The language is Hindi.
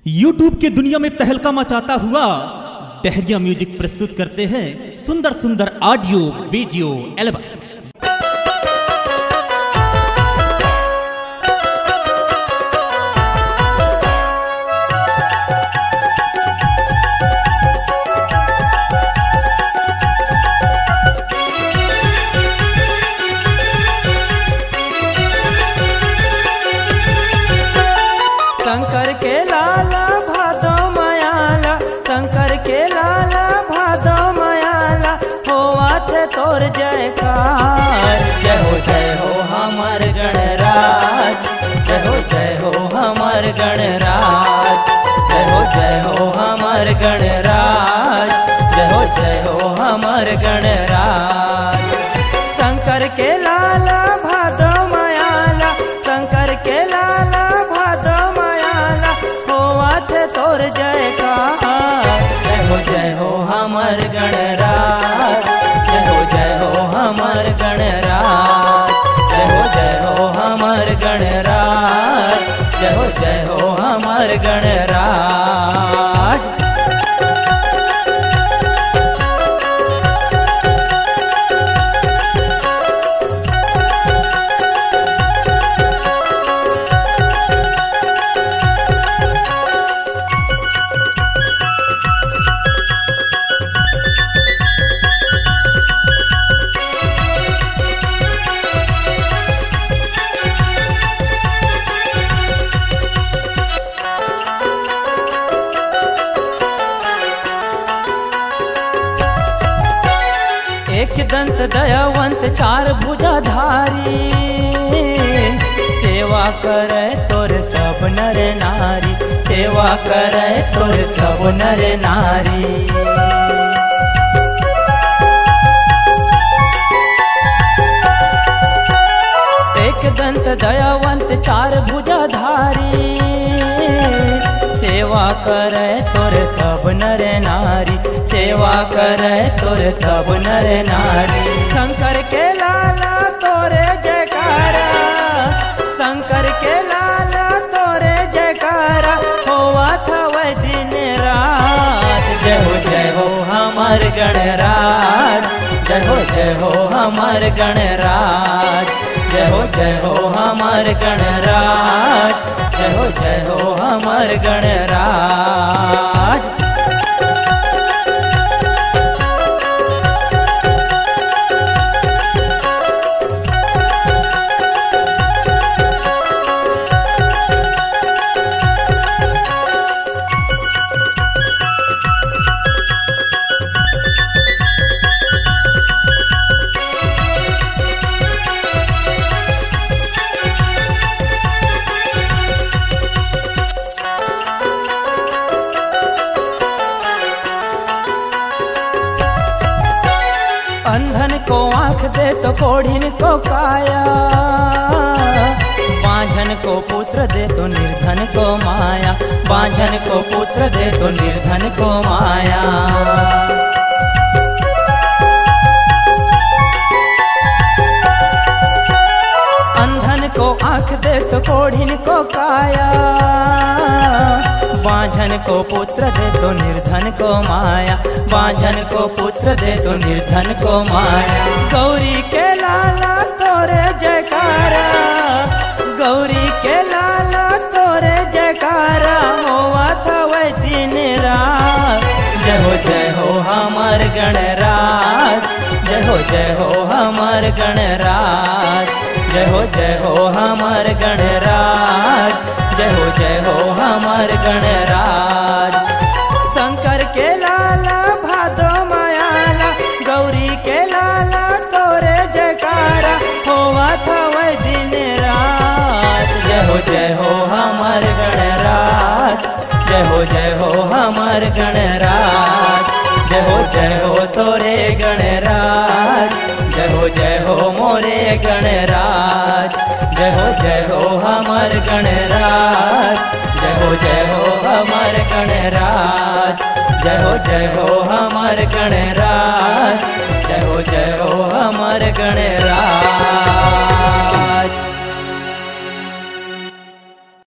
यूट्यूब की दुनिया में तहलका मचाता हुआ डहरिया म्यूजिक प्रस्तुत करते हैं सुंदर सुंदर ऑडियो वीडियो एल्बम। शंकर के लाला भादो मयाला, शंकर के लाला भादो मयाला, होवा थे तोर जयकार। जय हो हमार गणराज, जय हो हमार गणराज, जय हो हमार गणराज, जय हो हमार गणराज। शंकर के लाला भादो मयाला, शंकर के लाला भादो मयाला, होवा थे तोर जयकार। जय हो हमार गणराज, जय हो हमार गणराज, जय हो हमार गणराज, जय हो हमार गणराज। एक दंत दयावंत चार भुजाधारी, सेवा करे तोर सब नर नारी, सेवा करे तोर सब नर नारी। एक दंत दयावंत चार भुजाधारी, सेवा करे तोर सब नर नारी, सेवा करे तोर सब नर नारी। शंकर के लाला तोरे जयकारा, शंकर के लाला तोरे जयकारा, होवा था वह दिन रात। जय हो हमार गणराज, जय हो हमार गणराज, जय हो हमार गणराज, जय हो हमार गणराज। अंधन को आँख दे तो कोढ़िन को काया, बांझन को पुत्र दे तो निर्धन को माया, बांझन को पुत्र दे तो निर्धन को माया। अंधन को आँख दे तो कोढ़िन को काया, बांझन को पुत्र दे तो निर्धन को माया, बांझन को पुत्र दे तो निर्धन को माया। गौरी के लाला तोरे जयकारा, गौरी के लाला तोरे जयकारा, होवा था वह दिन रात। जय हो हमार गणराज, जय हो हमार गणराज, जय हो हमार गणराज, जय हो हमार गणराज। शंकर के लाला भादो मयाला, गौरी के लाला तोरे जयकारा, होवा था वह दिन रात। जय हो हमार गणराज, जय हो हमार गणराज, जय हो तोरे गणराज, जय हो मोरे गणराज, जय हो हमार गणराज, जय हो हमार गणराज, जय हो हमार गणराज, जय हो हमार गणराज।